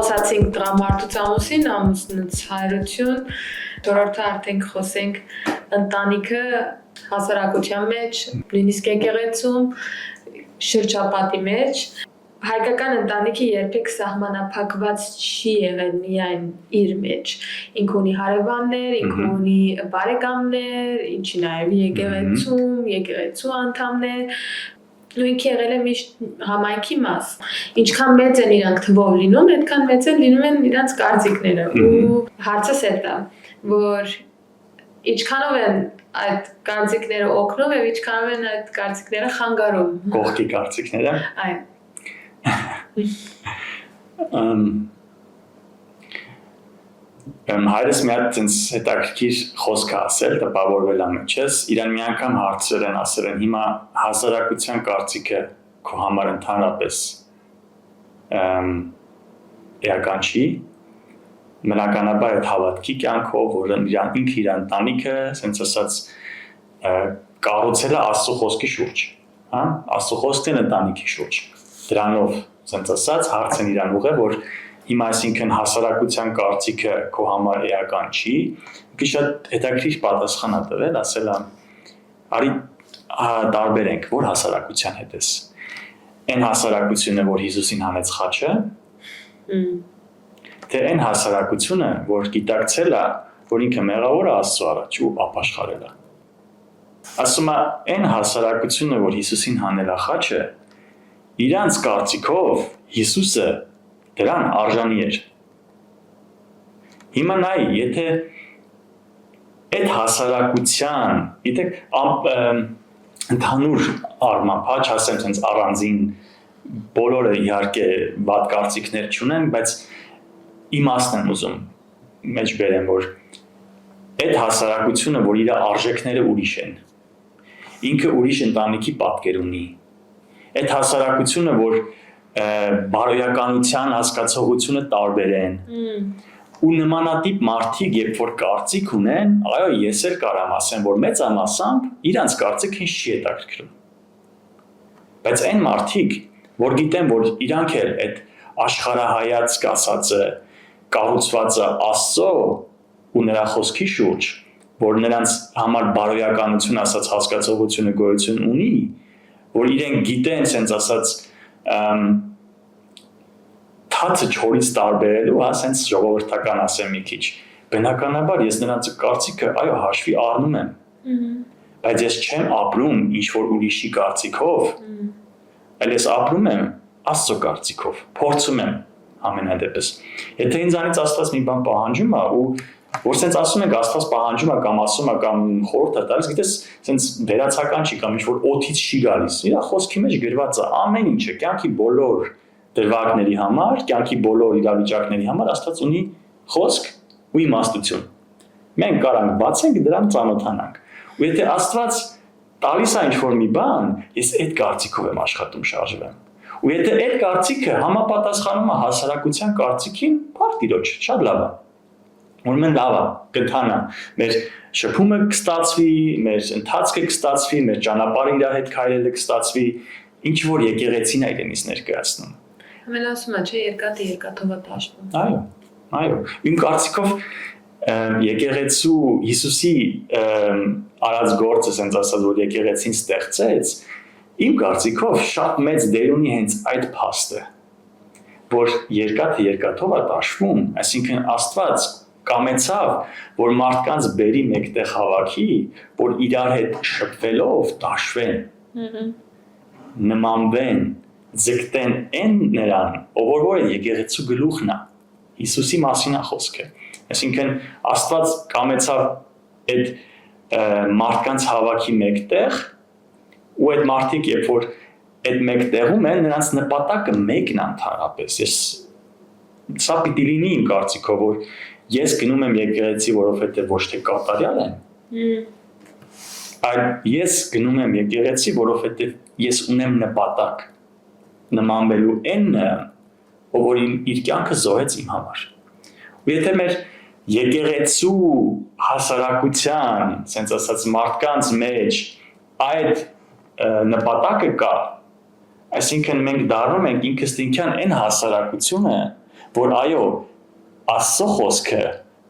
Խոսացինք տրամարտության մասին, ամուսնուց հայրություն, դորորդը արդեն խոսենք ընտանիքը հասարակության մեջ, նույնիսկ եկեղեցում, շրջապատի մեջ, հայկական ընտանիքը երբեք սահմանափակված չի եղել միայն իր մեջ, ինքը ունի հարևաններ, ինքը ունի բարեկամներ, ինչի նաև եկեղեցու անդամներ, նույնք եղել է միշտ համայնքի մաս, ինչքան մեծ են իրանք թվով լինում, այդքան մեծ են լինում են իրանց կարծիքները ու հարցս էդ է, որ ինչքանով են այդ կարծիքները օգնում և ինչքանով են այդ կարծիքները խանգարում։ Կողքի կարծիքները։ Այո։ Հայրս մի հատ հետաքրքիր խոսք է ասել, տպավորվել է մեջս, իրան մի անգամ հարցրել են, ասել են, հիմա հասարակության կարծիքը քո համար ընդհանրապես էական չի, բնականաբար այդ հավատքի կյանքով, որ ինքը իր ընտանիքը, ասենց ասած, կառուցել է Աստծո խոսքի շուրջ, Աստծո խոսքն ընտանիքի շուրջ, դրանով, ասենց ասած, հարցն իրան ուղղել, որ հիմա այսինքն հասարակության կարծիքը քո համար էական չի, մի շատ հետաքրքիր պատասխան է տվել, ասել է, արի տարբերենք, որ հասարակության հետ ես, այն հասարակությունը, որ Հիսուսին հանեց խաչը, թե այն հասարակությունը, որ գիտակցել է, որ ինքը մեղավոր է Աստծո առաջ ու ապաշխարել է։ Ասում է, այն հասարակությունը, որ Հիսուսին հանել է խաչը, իրանց կարծիքով Հիսուսը դրան արժանի էր։ Հիմա նայ, եթե այդ հասարակության, գիտեք, ընդհանուր առմամբ, չասեմ sense առանձին բոլորը իհարկե վատ կարծիքներ չունեն, բայց իմաստն եմ ուզում մեջ բերեմ, որ այդ հասարակությունը, որ իր արժեքները ուրիշ են, ինքը ուրիշ ընտանիքի պատկեր ունի, այդ հասարակությունը, որ բարոյականության հասկացողությունը տարբեր են, ու նմանատիպ մարդիկ, երբ որ կարծիք ունեն, այո, ես էլ կարամ ասեմ, որ մեծամասամբ իրանց կարծիքը ինձ չի հետաքրքրում։ Բայց այն մարդիկ, որ գիտեն, որ իրանք էլ այդ աշխարհայացք ասածը, կառուցվածը Աստծո ու նրա խոսքի շուրջ, որ նրանց համար բարոյականություն ասած հասկացողությունը գոյություն ունի, որ իրենք գիտեն, sense ասած, թացը չորից տարբերելու, sense ժողովրդական ասեմ մի քիչ, բնականաբար ես նրանց կարծիքը, այո, հաշվի առնում եմ, բայց ես չեմ ապրում ինչ-որ ուրիշի կարծիքով, այլ ես ապրում եմ Աստծո կարծիքով, փորձում եմ ամենադեպս։ Եթե ինձանից Աստված մի բան պահանջում է ու որ sense ասում ենք Աստված պահանջում է կամ ասում է կամ խորհուրդ է տալիս, գիտես, sense վերացական չի կամ ինչ-որ օդից չի գալիս։ Իր խոսքի մեջ գրված է ամեն ինչը, կյանքի բոլոր դրվագների համար, կյանքի բոլոր իրավիճակների համար Աստված ունի խոսք ու իմաստություն։ Մենք կարանք բացենք դրան ծանոթանանք։ Ու եթե Աստված տալիս է ինչ-որ մի բան, ես այդ կարծիքով եմ աշխատում շարժվեմ։ Ու եթե այդ կարծիքը համապատասխանում է հասարակության կարծիքին, բարդ իրոք, շատ լավ է։ Ուրեմն լավ է, կընթանա, մեր շփումը կստացվի, մեր ընթացքը կստացվի, մեր ճանապարհը իր հետ քայլելը կստացվի, ինչ որ եկեղեցին է իրենից ներկայացնում։ Ամեն ասում է, չէ, երկաթը երկաթով է տաշվում։ Այո, այո։ Իմ կարծիքով եկեղեցու Հիսուսի արած գործը, ասենց ասած, որ եկեղեցին ստեղծեց, իմ կարծիքով շատ մեծ դեր ունի հենց այդ փաստը, որ երկաթը երկաթով է տաշվում, այսինքն Աստված կամեցավ, որ մարդկանց բերի մեկտեղ հավաքի, որ իրար հետ շփվելով տաշվեն, նմանվեն, ձգտեն այն նրան, ով որ եկեղեցու գլուխն է, Հիսուսի մասին է խոսքը, այսինքն Աստված կամեցավ այդ մարդկանց հավաքի մեկտեղ, ու այդ մարդիկ, երբ որ այդ մեկտեղում են, նրանց նպատակը մեկն է ընդհանրապես, սա պիտի լինի իմ կարծիքով, որ ես գնում եմ եկեղեցի, որովհետև ոչ թե կատարյալ եմ, այլ ես գնում եմ եկեղեցի, որովհետև ես ունեմ նպատակ նմանվելու այն նրան, ով որ իր կյանքը զոհեց իմ համար։ Ու եթե մեր եկեղեցու հասարակության, ասենց ասած մարդկանց մեջ այդ նպատակը կա, այսինքն մենք դառնում ենք ինքնըստինքյան այն հասարակությունը, որ այո,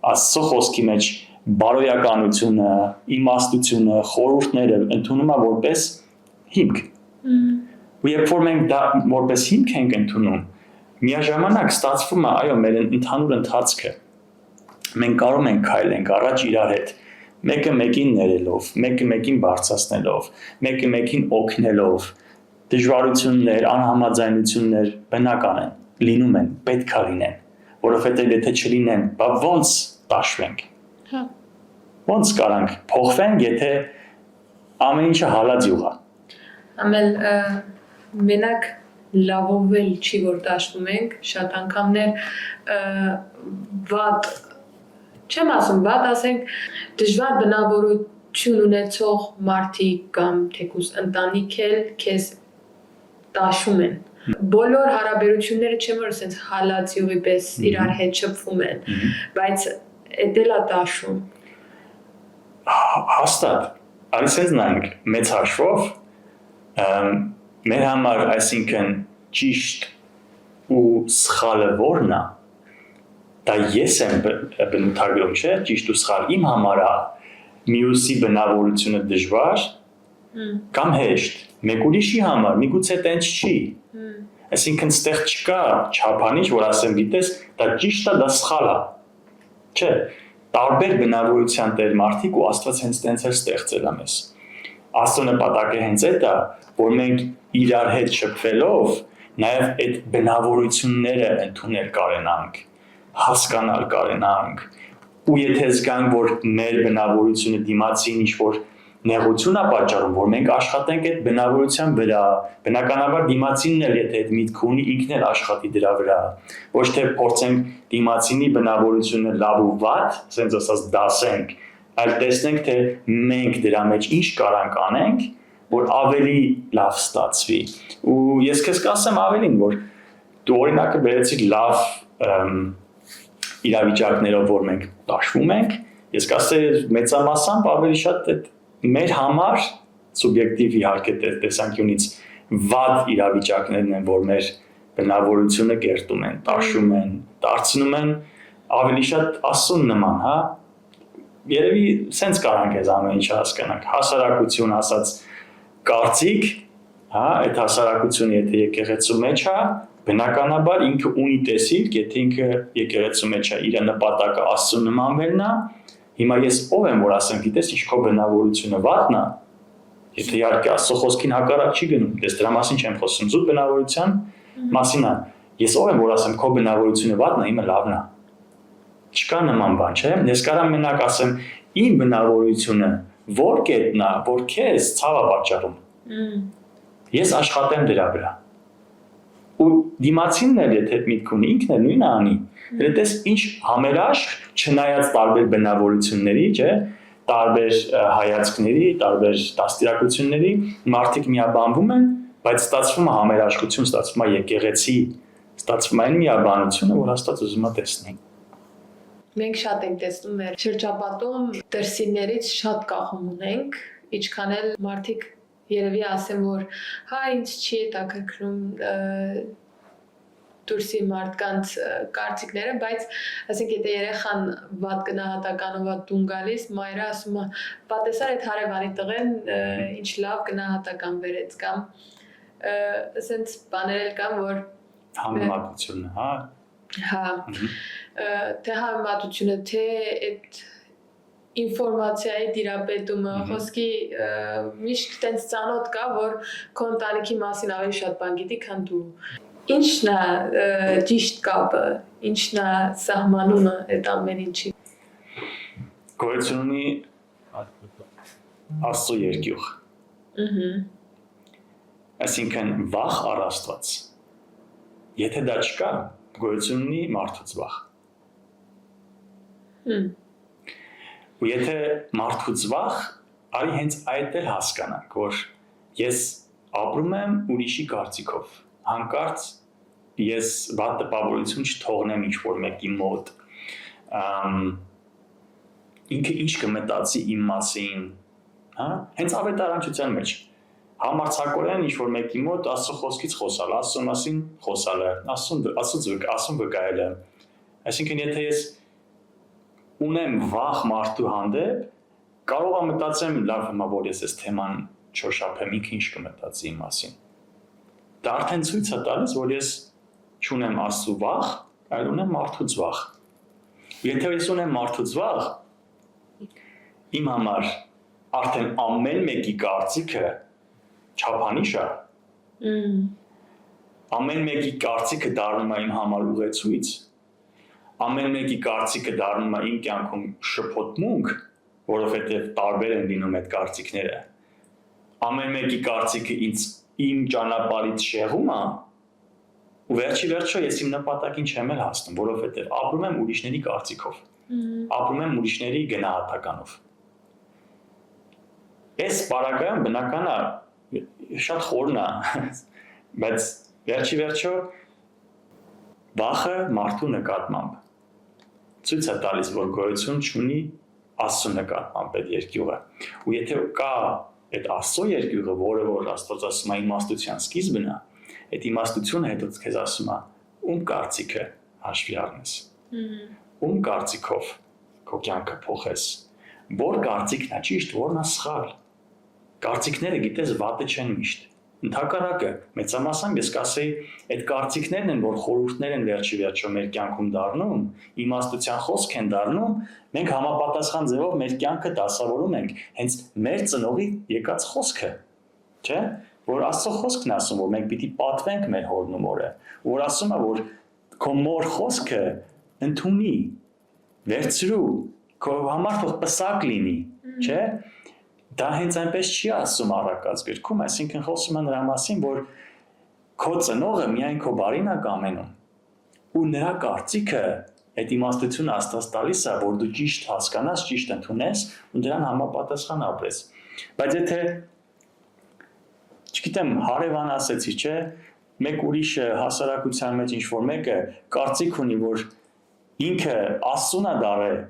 Աստծո խոսքի մեջ բարոյականությունը, իմաստությունը, խորհուրդները ընդունում է որպես հիմք։ Ու երբ որ մենք դա որպես հիմք ենք ընդունում, միաժամանակ ստացվում է, այո, մեր ընդհանուր ընթացքը։ Մենք կարող ենք քայլենք առաջ իրար հետ, մեկը մեկին ներելով, մեկը մեկին բարձրացնելով, մեկը մեկին օգնելով, դժվարություններ, անհամաձայնություններ բնական են, լինում են, պետք է լինեն, որովհետև եթե չլինեն, բա ոնց տաշվենք։ Հա։ Ոնց կարանք փոխվենք, եթե ամեն ինչը հալած յուղա։ Ամեն մենակ լավով էլ չի որ դաշվում ենք, շատ անգամներ վատ, չեմ ասում վատ, ասենք դժվար բնավորություն ունեցող մարդիկ կամ թեկուզ ընտանիք էլ քեզ դաշում են։ Բոլոր հարաբերությունները չեմ որ ասենց հալած յուղի պես իրար հետ շփվում են, բայց էդ էլ է դաշում։ Հաստատ, այսպես նայենք մեծ հաշվով մեր համար, այսինքն ճիշտ ու սխալը որն է, դա ես եմ բնութագրում, չէ, ճիշտ ու սխալ իմ համար է, մյուսի բնավորությունը դժվար կամ հեշտ, մեկ ուրիշի համար, միգուցե տենց չի, այսինքն ստեղ չկա չափանիշ, որ ասեմ գիտես, դա ճիշտ է, դա սխալ է, չէ, տարբեր բնավորության տեր մարդիկ ու Աստված հենց տենց էլ ստեղծել է մեզ։ Աստծո նպատակը հենց այդ է, որ մենք իրար հետ շփվելով նաև այդ բնավորությունները ընդունել կարենանք, հասկանալ կարենանք, ու եթե զգանք, որ մեր բնավորությունը դիմացին ինչ-որ նեղություն է պատճառում, որ մենք աշխատենք այդ բնավորության վրա, բնականաբար դիմացինն էլ եթե այդ միտքը ունի, ինքն էլ աշխատի դրա վրա, ոչ թե փորձենք դիմացինի բնավորությունը լավ ու վատ, ասենց ասած դասենք, այլ տեսնենք, թե մենք դրա մեջ ինչ կարանք անենք, որ ավելի լավ ստացվի։ Ու ես քեզ կասեմ ավելին, որ դու օրինակը բերեցիր լավ իրավիճակներով, որ մենք դաշվում ենք, ես կասեի մեծամասամբ ավելի շատ այդ մեր համար սուբյեկտիվ իհարկե տեսանկյունից վատ իրավիճակներն են, որ մեր բնավորությունը կերտում են, տաշում են, դարձնում են ավելի շատ Աստծուն նման, հա։ Երևի սենց կարանք այս ամեն ինչը հասկանանք, հասարակություն ասած կարծիք, հա, այդ հասարակությունը եթե եկեղեցու մեջ է, բնականաբար ինքը ունի տեսիլք, եթե ինքը եկեղեցու մեջ է, իր նպատակը Աստծու նմանվելն է, հիմա ես ով եմ, որ ասեմ, գիտես, ինչ քո բնավորությունը վատն է, եթե իհարկե Աստծո խոսքին հակառակ չի գնում, դες դրա մասին չեմ խոսում, զուտ բնավորության մասին է, ես ով եմ, որ ասեմ, քո բնավորությունը վատն է, իմը լավն է, չկա նման բան, չէ, ես կարամ մենակ ասեմ, իմ բնավորությունը որ կետն է, որ քեզ ցավ է պատճառում, ես աշխատեմ դրա վրա, ու դիմացինն էլ եթե միտք ունի, ինքն էլ նույնը անի, դες ինչ համերաշխ չնայած տարբեր բնավորությունների, չէ, տարբեր հայացքների, տարբեր դաստիարակությունների, մարդիկ միաբանվում են, բայց ստացվում է համերաշխություն, ստացվում է եկեղեցի, ստացվում է այն միաբանությունը, որ Աստված ուզում է տեսնել։ Մենք շատ ենք տեսնում մեր շրջապատում դրսիններից շատ կախում ունենք, ինչքան էլ մարդիկ երևի ասեմ, որ հա ինձ չի հետաքրքրում դուրսի մարդկանց կարծիքները, բայց ասենք եթե երեխան վատ գնահատականով տուն գալիս, մայրը ասում է, պատեսար այդ հարևանի տղեն ինչ լավ գնահատական վերեց կամ ասենց բաներ էլ կան, որ համեմատությունը, հա։ Հա, թե համեմատությունը, թե այդ ինֆորմացիայի դիրապետումը, խոսքի միշտ տենց ծանոթ կա, որ քո ընտանիքի մասին ավելի շատ բան գիտի, քան դու։ Ինչն է ճիշտ կապը, ինչն է սահմանումը այդ ամեն ինչի։ Գոյություն ունի Աստծո երկյուղ։ Այսինքն վախ առ Աստված։ Եթե դա չկա, գոյություն ունի մարդուց վախ։ Ու եթե մարդուց վախ, արի հենց այդ էլ հասկանանք, որ ես ապրում եմ ուրիշի կարծիքով, հանկարծ ես վատ տպավորություն չթողնեմ ինչ-որ մեկի մոտ, ինքը ինչ կմտածի իմ մասին, հենց ավետարանչության մեջ, Համարձակորեն ինչ-որ մեկի մոտ Աստծո խոսքից խոսալ, Աստծո մասին խոսալը, Աստծո վկայելը։ Այսինքն եթե ես ունեմ վախ մարդու հանդեպ, կարող եմ մտածեմ, լավ հիմա որ ես այս թեման չորշափեմ, ինքը ինչ կմտածի իմ մասին։ Դա արդեն ցույց է տալիս, որ ես չունեմ Աստծո վախ, այլ ունեմ մարդուց վախ։ Եթե ես ունեմ մարդուց վախ, իմ համար արդեն ամեն մեկի կարծիքը չափանիշ է։ Ամեն մեկի կարծիքը դառնում է իմ համար ուղեցույց, ամեն մեկի կարծիքը դառնում է իմ կյանքում շփոթմունք, որովհետև տարբեր են լինում այդ կարծիքները։ Ամեն մեկի կարծիքը իմ ճանապարհից շեղում է, ու վերջի ես իմ նպատակին չեմ էլ հասնում, որովհետև ապրում եմ ուրիշների կարծիքով, ապրում եմ ուրիշների գնահատականով։ Այս բaragայում բնական է շատ խորն է, բայց վերջի վախը մարդու նկատմամբ ցույց է տալիս, որ գոյություն չունի Աստծո նկատմամբ այդ երկյուղը։ Ու եթե կա այդ Աստծո երկյուղը, որը որ Աստված ասում է իմաստության սկիզբն է, այդ իմաստությունը հետո քեզ ասում է, ում կարծիքը հաշվի առնես։ Ում կարծիքով քո կյանքը փոխես։ Որ կարծիքն է ճիշտ, որն է սխալ։ Կարծիքները գիտես վատը չեն միշտ։ Ընդհակառակը, մեծամասամբ ես կասեի, այդ կարծիքներն են, որ խորհուրդներ են վերջի մեր կյանքում դառնում, իմաստության խոսք են դառնում, մենք համապատասխան ձևով մեր կյանքը դասավորում ենք հենց մեր ծնողի եկած խոսքը, չէ՞, որ Աստծո խոսքն է ասում, որ մենք պիտի պատվենք մեր հորն ու մորը, որ ասում է, որ քո մոր խոսքը ընդունի, վերցրու, քո համար թող պսակ լինի, չէ՞։ Դա հենց այնպես չի ասում առակած գրքում, այսինքն խոսում է նրա մասին, որ քո ծնողը միայն քո բարին է կամենում, ու նրա կարծիքը այդ իմաստությունը Աստված տալիս է, որ դու ճիշտ հասկանաս, ճիշտ ընդունես ու դրան համապատասխան ապրես։ Բայց եթե, չգիտեմ, հարևան ասեցի, չէ, մեկ ուրիշը հասարակության մեջ ինչ-որ մեկը կարծիք ունի, որ ինքը Աստծուն է դարել,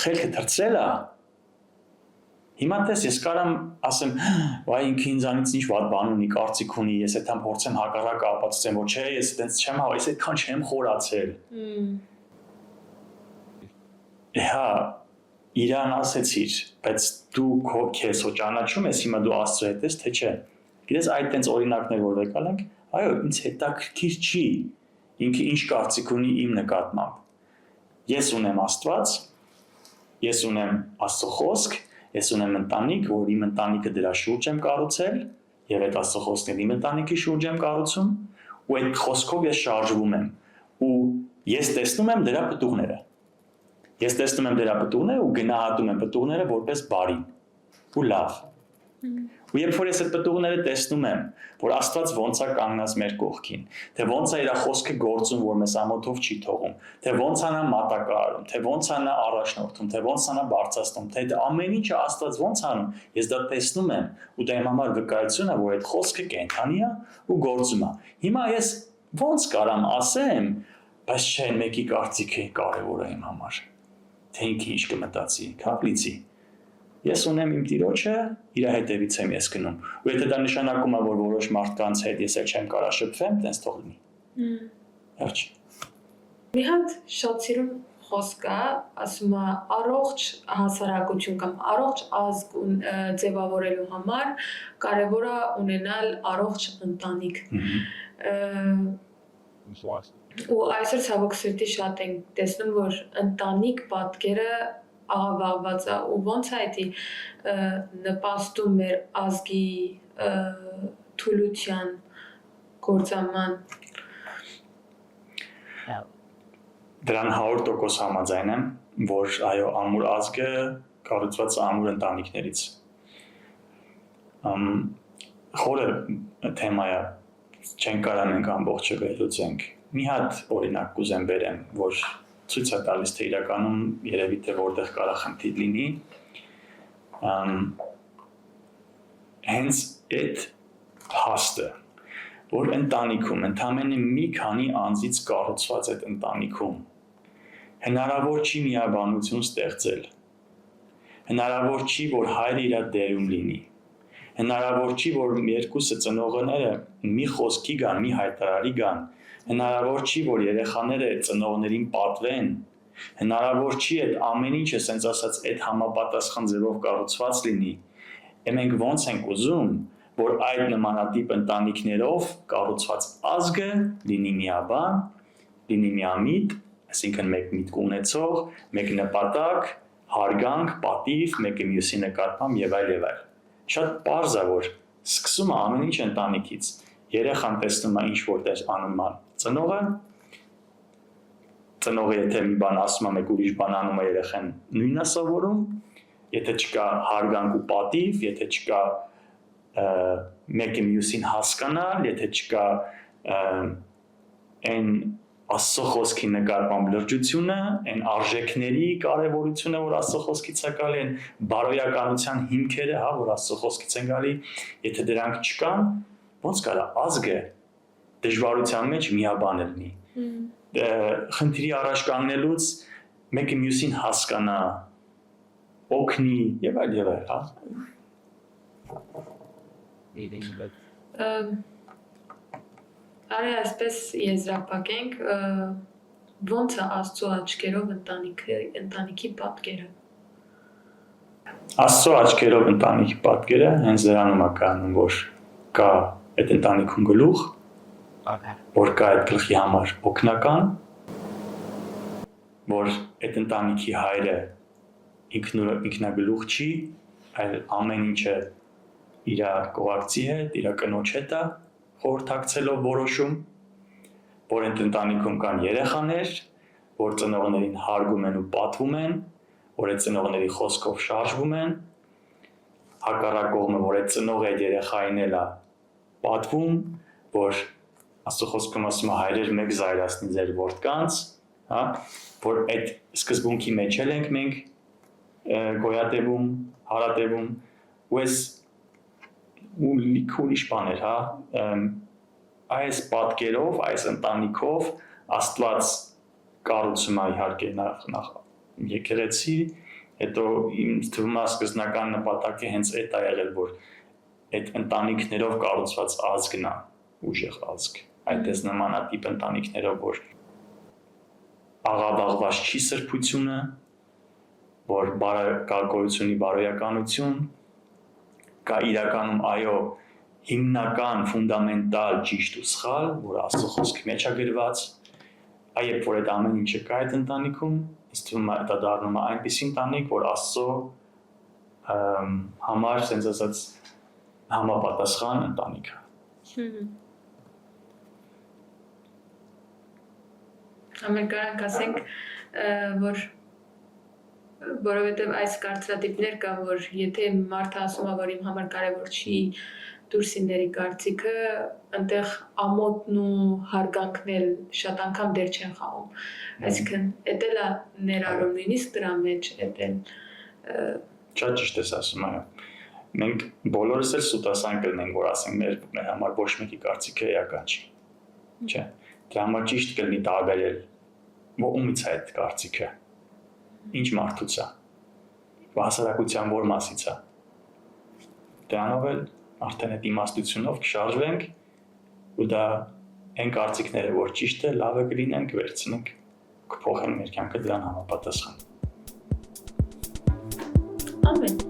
խելքը թռցրել է, հիմա տես ես կարամ ասեմ, վայ ինքը ինձանից ինչ վատ բան ունի, կարծիք ունի, ես այդքան փորձեմ հակառակը ապացուցեմ, որ չէ, ես այդպես չեմ հավատում, ես այդքան չեմ խորացել։ Հա, իրան ասեցիր, բայց դու քեզ հո ճանաչում ես, հիմա դու Աստծո հետ ես, թե չէ։ Գիտես այդ տենց օրինակներ որ եկալ ենք, այո, ինձ հետաքրքիր չի, ինքը ինչ կարծիք ունի իմ նկատմամբ։ Ես ունեմ Աստված, ես ունեմ Աստծո խոսք, ես ունեմ ընտանիք, որ իմ ընտանիքը դրա շուրջ եմ կառուցել, եւ այդ Աստծո խոսքն իմ ընտանիքի շուրջ եմ կառուցում, ու այդ խոսքով ես շարժվում եմ, ու ես տեսնում եմ դրա պտուղները։ Ես տեսնում եմ դրա պտուղները ու գնահատում եմ պտուղները որպես բարի ու լավ։ Ու երբ որ ես այդ պտուղները տեսնում եմ, որ Աստված ոնց է կանգնած մեր կողքին, թե ոնց է իր խոսքը գործում, որ մեզ ամոթով չի թողում, թե ոնց է նա մատակարարում, թե ոնց է նա առաջնորդում, թե ոնց է նա բարձրացնում, թե ամեն ինչը Աստված ոնց անում, ես դա տեսնում եմ, ու դա իմ համար վկայություն է, որ այդ խոսքը կենդանի է ու գործում է։ Հիմա ես ոնց կարամ ասեմ, բայց չէ, մեկի կարծիքը կարևոր է իմ համար, թե ինքը ինչ կմտածի, քապլիցի։ Ես ունեմ իմ տիրոջը, իր հետևից եմ ես գնում։ Ու եթե դա նշանակում է, որ որոշ մարդկանց հետ ես էլ չեմ կարող շփվեմ, տենց թող լինի։ Վերջ։ Մի հատ շատ սիրուն խոսք է, ասում է առողջ հասարակություն կամ առողջ ազգ ձևավորելու համար կարևոր է ունենալ առողջ ընտանիք։ Ու այսօր ցավոք սրտի շատ ենք տեսնում, որ ընտանիք պատկերը աղավաղված է ու ոնց է դա նպաստում մեր ազգի թուլության գործաման։ Դրան 100% համաձայն եմ, որ այո, ամուր ազգը կառուցված է ամուր ընտանիքներից։ Խորը թեմա է, չեն կարող մենք ամբողջը վերլուծենք։ Մի հատ օրինակ կուզեմ բերեմ, որ ցույց է տալիս, թե իրականում երևի թե որտեղ կարող խնդիր լինի, հենց այդ փաստը, որ ընտանիքում ընդամենը մի քանի անձից կառուցված այդ ընտանիքում հնարավոր չի միաբանություն ստեղծել, հնարավոր չի, որ հայրը իր դերում լինի, Հնարավոր չի, որ երկուսը ծնողները մի խոսքի գան, մի հայտարարի գան։ Հնարավոր չի, որ երեխաները ծնողներին պատվեն։ Հնարավոր չի այդ ամեն ինչը, ասենց ասած, այդ համապատասխան ձևով կառուցված լինի։ Մենք ոնց ենք ուզում, որ այդ նմանատիպ ընտանիքներով կառուցված ազգը լինի միաբան, լինի միամիտ, այսինքն մեկ միտք ունեցող, մեկ նպատակ, հարգանք, պատիվ, մեկը մյուսի նկատմամբ եւ այլ եւ այլ։ Շատ պարզ է, որ սկսում է ամեն ինչ ընտանիքից։ Երեխան տեսնում է ինչ որտեղ անում է ծնողը եթե մի բան ասում է, մեկ ուրիշ բան անում է, երեխան նույնն է սովորում, եթե չկա հարգանք ու պատիվ, եթե չկա մեկը մյուսին հասկանալ, եթե չկա այն Աստծո խոսքի նկատմամբ լրջությունը, այն արժեքների կարևորությունը, որ Աստծո խոսքից է գալի, այն բարոյականության հիմքերը, հա, որ Աստծո խոսքից են գալի, եթե դրանք չկան, ոնց կարա ազգը դժվարության մեջ միաբան լինի։ Խնդիրի առաջ կանգնելուց մեկը մյուսին հասկանա, օգնի եւ այլ, հա։ Արի այսպես եզրափակենք, ոնց է Աստծո աչքերով ընտանիքի պատկերը։ Աստծո աչքերով ընտանիքի պատկերը հենց դրանում է կանում, որ կա այդ ընտանիքում գլուխ, որ կա այդ գլխի համար օգնական, որ այդ ընտանիքի հայրը ինքնագլուխ չի, այլ ամեն ինչը իր կողակցի հետ, իր կնոջ հետ է խորհրդակցելով որոշում, որ այդ ընտանիքում կան երեխաներ, որ ծնողներին հարգում են ու պատվում են, որ այդ ծնողների խոսքով շարժվում են, հակառակ կողմը, որ այդ ծնողը այդ երեխային էլ է պատվում, որ Աստծո խոսքում ասում է հայրեր մեկ զայրացնի ձեր որդկանց, հա, որ այդ սկզբունքի մեջ ենք մենք գոյատևում, հարատևում, ու այս ու ուրիշ բաներ, հա, այս պատկերով, այս ընտանիքով Աստված կառուցում է իհարկե նախ եկեղեցի, հետո ինձ թվում է սկզբնական նպատակը հենց այդ է եղել, որ այդ ընտանիքներով կառուցված ազգն է, ուժեղ ազգ, այդպես նմանատիպ ընտանիքներով, որ աղավաղված չի սրբությունը, որ կա գոյությունի բարոյականություն, կա իրականում այո հիմնական, ֆունդամենտալ ճիշտ ու սխալ, որ Աստծո խոսքի մեջ է գրված, այբ որ այդ ամեն ինչը կա այդ ընտանիքում, ինձ թվում է դա դառնում է այնպիսի ընտանիք, որ Աստծո համար, ասենց ասած, համապատասխան ընտանիք է։ Ամեն կարանք ասենք, որ որովհետև այս կարծրատիպներ կա, որ եթե մարդը ասում է, որ իմ համար կարևոր չի դուրսինների կարծիքը, այնտեղ ամոթն ու հարգանքն էլ շատ անգամ դեր չեն խաղում։ Այսինքն, էդ էլ է ներառում նույնիսկ դրա մեջ, էդ էլ Շատ ճիշտ ես ասում, այո։ Մենք բոլորս էլ սուտասան կլինենք, որ ասենք մեր համար ոչ մեկի կարծիքը էական չի։ Չէ։ Դրա համար ճիշտ կլինի տարբերել, ումից է այդ կարծիքը, ինչ մարդուց է, հասարակության որ մասից է։ Դրանով էլ արդեն այդ իմաստությունով կշարժվենք ու դա այն կարծիքները, որ ճիշտ է, լավը կլինեն, կվերցնենք, կփոխենք մեր կյանքը դրան համապատասխան։ Ամեն